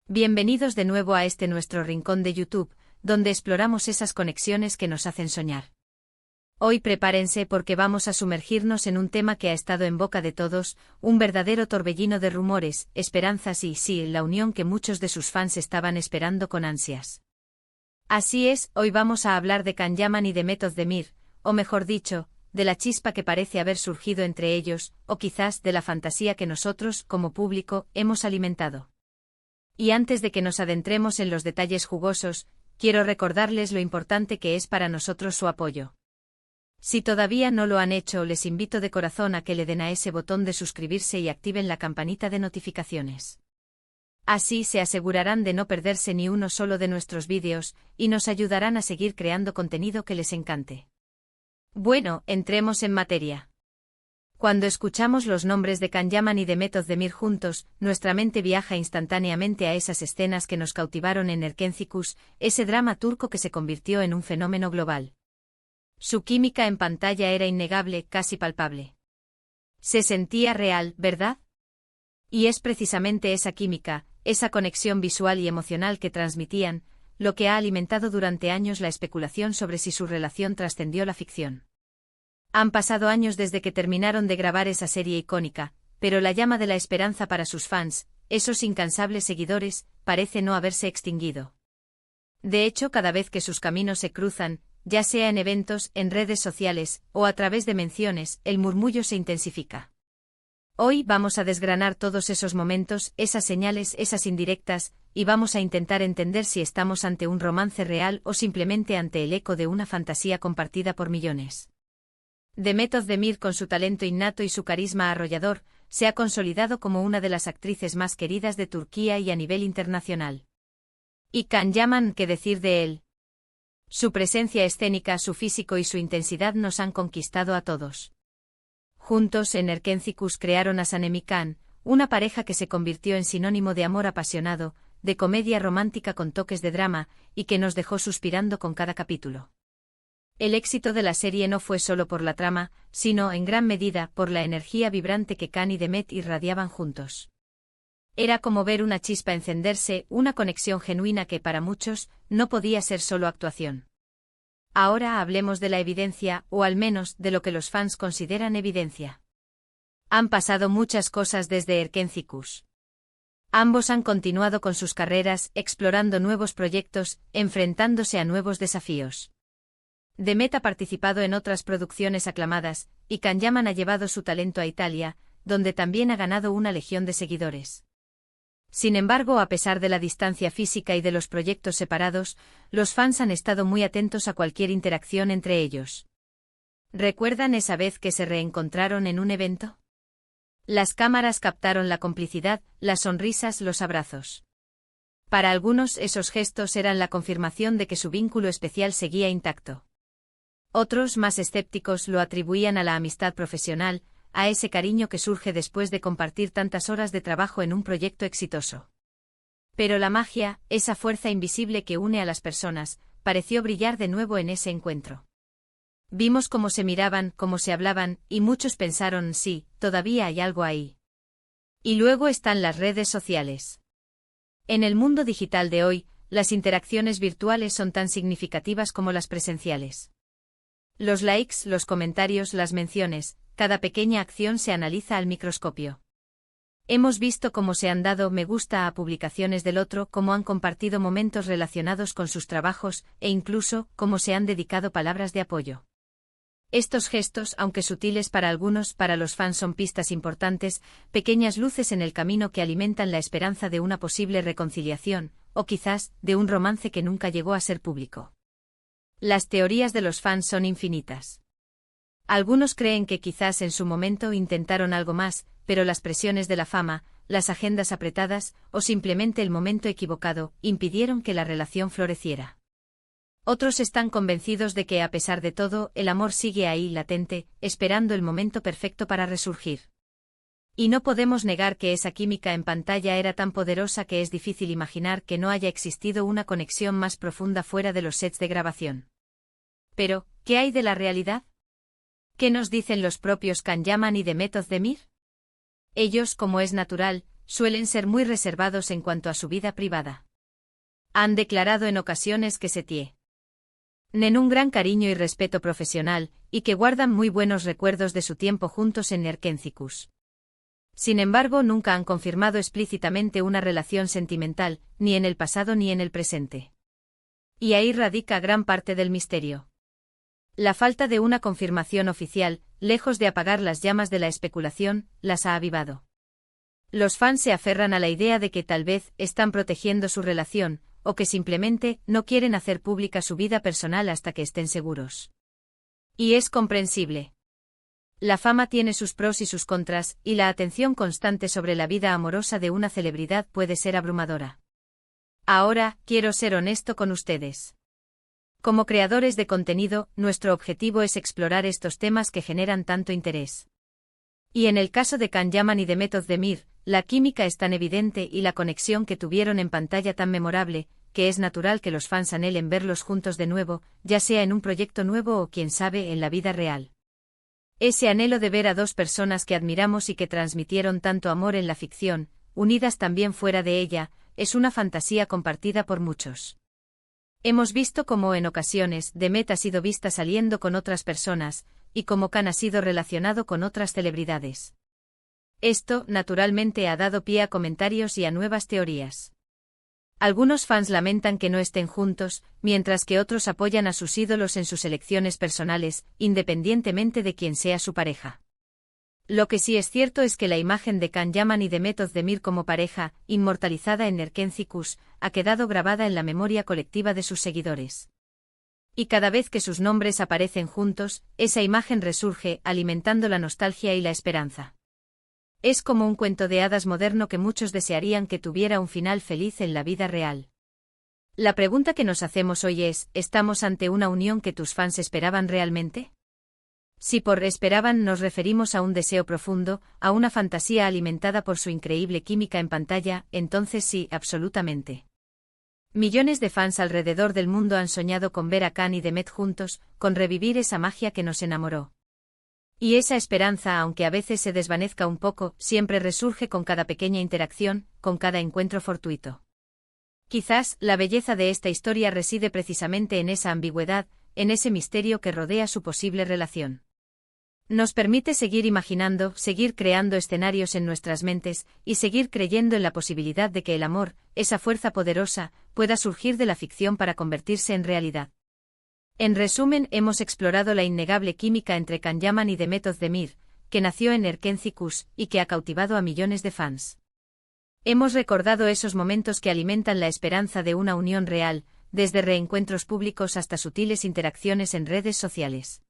Bienvenidos de nuevo a este nuestro rincón de YouTube, donde exploramos esas conexiones que nos hacen soñar. Hoy prepárense porque vamos a sumergirnos en un tema que ha estado en boca de todos, un verdadero torbellino de rumores, esperanzas y, sí, la unión que muchos de sus fans estaban esperando con ansias. Así es, hoy vamos a hablar de Can Yaman y de Method Demir, o mejor dicho, de la chispa que parece haber surgido entre ellos, o quizás de la fantasía que nosotros, como público, hemos alimentado. Y antes de que nos adentremos en los detalles jugosos, quiero recordarles lo importante que es para nosotros su apoyo. Si todavía no lo han hecho, les invito de corazón a que le den a ese botón de suscribirse y activen la campanita de notificaciones. Así se asegurarán de no perderse ni uno solo de nuestros vídeos, y nos ayudarán a seguir creando contenido que les encante. Bueno, entremos en materia. Cuando escuchamos los nombres de Can Yaman y de Method Demir juntos, nuestra mente viaja instantáneamente a esas escenas que nos cautivaron en Erkencikus, ese drama turco que se convirtió en un fenómeno global. Su química en pantalla era innegable, casi palpable. Se sentía real, ¿verdad? Y es precisamente esa química, esa conexión visual y emocional que transmitían, lo que ha alimentado durante años la especulación sobre si su relación trascendió la ficción. Han pasado años desde que terminaron de grabar esa serie icónica, pero la llama de la esperanza para sus fans, esos incansables seguidores, parece no haberse extinguido. De hecho, cada vez que sus caminos se cruzan, ya sea en eventos, en redes sociales, o a través de menciones, el murmullo se intensifica. Hoy vamos a desgranar todos esos momentos, esas señales, esas indirectas, y vamos a intentar entender si estamos ante un romance real o simplemente ante el eco de una fantasía compartida por millones. The Method Demir, con su talento innato y su carisma arrollador, se ha consolidado como una de las actrices más queridas de Turquía y a nivel internacional. Y Can Yaman, ¿qué decir de él? Su presencia escénica, su físico y su intensidad nos han conquistado a todos. Juntos en Erkencikus crearon a Sanemi Can, una pareja que se convirtió en sinónimo de amor apasionado, de comedia romántica con toques de drama, y que nos dejó suspirando con cada capítulo. El éxito de la serie no fue solo por la trama, sino, en gran medida, por la energía vibrante que Can y Demet irradiaban juntos. Era como ver una chispa encenderse, una conexión genuina que para muchos no podía ser solo actuación. Ahora hablemos de la evidencia, o al menos de lo que los fans consideran evidencia. Han pasado muchas cosas desde Erkencikus. Ambos han continuado con sus carreras, explorando nuevos proyectos, enfrentándose a nuevos desafíos. Demet ha participado en otras producciones aclamadas, y Can Yaman ha llevado su talento a Italia, donde también ha ganado una legión de seguidores. Sin embargo, a pesar de la distancia física y de los proyectos separados, los fans han estado muy atentos a cualquier interacción entre ellos. ¿Recuerdan esa vez que se reencontraron en un evento? Las cámaras captaron la complicidad, las sonrisas, los abrazos. Para algunos, esos gestos eran la confirmación de que su vínculo especial seguía intacto. Otros, más escépticos, lo atribuían a la amistad profesional, a ese cariño que surge después de compartir tantas horas de trabajo en un proyecto exitoso. Pero la magia, esa fuerza invisible que une a las personas, pareció brillar de nuevo en ese encuentro. Vimos cómo se miraban, cómo se hablaban, y muchos pensaron, sí, todavía hay algo ahí. Y luego están las redes sociales. En el mundo digital de hoy, las interacciones virtuales son tan significativas como las presenciales. Los likes, los comentarios, las menciones, cada pequeña acción se analiza al microscopio. Hemos visto cómo se han dado me gusta a publicaciones del otro, cómo han compartido momentos relacionados con sus trabajos, e incluso, cómo se han dedicado palabras de apoyo. Estos gestos, aunque sutiles para algunos, para los fans son pistas importantes, pequeñas luces en el camino que alimentan la esperanza de una posible reconciliación, o quizás, de un romance que nunca llegó a ser público. Las teorías de los fans son infinitas. Algunos creen que quizás en su momento intentaron algo más, pero las presiones de la fama, las agendas apretadas, o simplemente el momento equivocado, impidieron que la relación floreciera. Otros están convencidos de que, a pesar de todo, el amor sigue ahí latente, esperando el momento perfecto para resurgir. Y no podemos negar que esa química en pantalla era tan poderosa que es difícil imaginar que no haya existido una conexión más profunda fuera de los sets de grabación. Pero, ¿qué hay de la realidad? ¿Qué nos dicen los propios Can Yaman y de Method Demir? Ellos, como es natural, suelen ser muy reservados en cuanto a su vida privada. Han declarado en ocasiones que se tienen un gran cariño y respeto profesional, y que guardan muy buenos recuerdos de su tiempo juntos en Nerkenzikus. Sin embargo, nunca han confirmado explícitamente una relación sentimental, ni en el pasado ni en el presente. Y ahí radica gran parte del misterio. La falta de una confirmación oficial, lejos de apagar las llamas de la especulación, las ha avivado. Los fans se aferran a la idea de que tal vez están protegiendo su relación, o que simplemente no quieren hacer pública su vida personal hasta que estén seguros. Y es comprensible. La fama tiene sus pros y sus contras, y la atención constante sobre la vida amorosa de una celebridad puede ser abrumadora. Ahora, quiero ser honesto con ustedes. Como creadores de contenido, nuestro objetivo es explorar estos temas que generan tanto interés. Y en el caso de Can Yaman y Demet Özdemir, la química es tan evidente y la conexión que tuvieron en pantalla tan memorable, que es natural que los fans anhelen verlos juntos de nuevo, ya sea en un proyecto nuevo o quién sabe en la vida real. Ese anhelo de ver a dos personas que admiramos y que transmitieron tanto amor en la ficción, unidas también fuera de ella, es una fantasía compartida por muchos. Hemos visto cómo en ocasiones Demet ha sido vista saliendo con otras personas, y cómo Can ha sido relacionado con otras celebridades. Esto, naturalmente, ha dado pie a comentarios y a nuevas teorías. Algunos fans lamentan que no estén juntos, mientras que otros apoyan a sus ídolos en sus elecciones personales, independientemente de quién sea su pareja. Lo que sí es cierto es que la imagen de Can Yaman y Demet Özdemir como pareja, inmortalizada en Nerkenzikus, ha quedado grabada en la memoria colectiva de sus seguidores. Y cada vez que sus nombres aparecen juntos, esa imagen resurge, alimentando la nostalgia y la esperanza. Es como un cuento de hadas moderno que muchos desearían que tuviera un final feliz en la vida real. La pregunta que nos hacemos hoy es, ¿estamos ante una unión que tus fans esperaban realmente? Si por esperaban nos referimos a un deseo profundo, a una fantasía alimentada por su increíble química en pantalla, entonces sí, absolutamente. Millones de fans alrededor del mundo han soñado con ver a Can y Demet juntos, con revivir esa magia que nos enamoró. Y esa esperanza, aunque a veces se desvanezca un poco, siempre resurge con cada pequeña interacción, con cada encuentro fortuito. Quizás, la belleza de esta historia reside precisamente en esa ambigüedad, en ese misterio que rodea su posible relación. Nos permite seguir imaginando, seguir creando escenarios en nuestras mentes, y seguir creyendo en la posibilidad de que el amor, esa fuerza poderosa, pueda surgir de la ficción para convertirse en realidad. En resumen, hemos explorado la innegable química entre Can Yaman y Demet Özdemir, que nació en Nerkenzikus y que ha cautivado a millones de fans. Hemos recordado esos momentos que alimentan la esperanza de una unión real, desde reencuentros públicos hasta sutiles interacciones en redes sociales.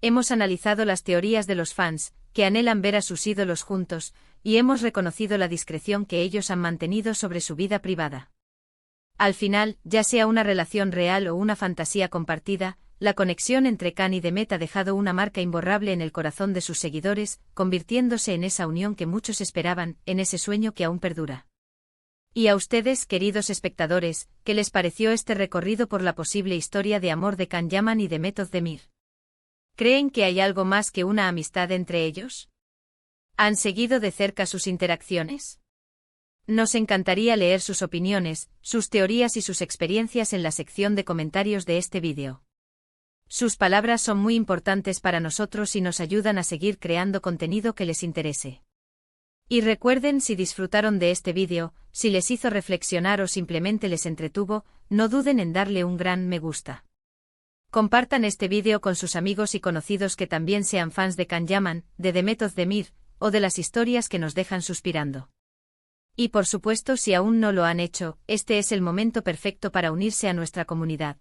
Hemos analizado las teorías de los fans, que anhelan ver a sus ídolos juntos, y hemos reconocido la discreción que ellos han mantenido sobre su vida privada. Al final, ya sea una relación real o una fantasía compartida, la conexión entre Can y Demet ha dejado una marca imborrable en el corazón de sus seguidores, convirtiéndose en esa unión que muchos esperaban, en ese sueño que aún perdura. Y a ustedes, queridos espectadores, ¿qué les pareció este recorrido por la posible historia de amor de Can Yaman y Demet Özdemir? ¿Creen que hay algo más que una amistad entre ellos? ¿Han seguido de cerca sus interacciones? Nos encantaría leer sus opiniones, sus teorías y sus experiencias en la sección de comentarios de este vídeo. Sus palabras son muy importantes para nosotros y nos ayudan a seguir creando contenido que les interese. Y recuerden, si disfrutaron de este vídeo, si les hizo reflexionar o simplemente les entretuvo, no duden en darle un gran me gusta. Compartan este vídeo con sus amigos y conocidos que también sean fans de Can Yaman, de Demet Özdemir, o de las historias que nos dejan suspirando. Y por supuesto, si aún no lo han hecho, este es el momento perfecto para unirse a nuestra comunidad.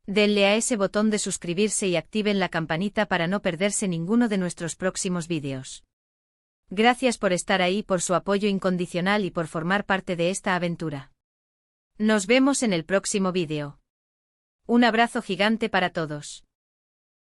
Denle a ese botón de suscribirse y activen la campanita para no perderse ninguno de nuestros próximos vídeos. Gracias por estar ahí, por su apoyo incondicional y por formar parte de esta aventura. Nos vemos en el próximo vídeo. Un abrazo gigante para todos.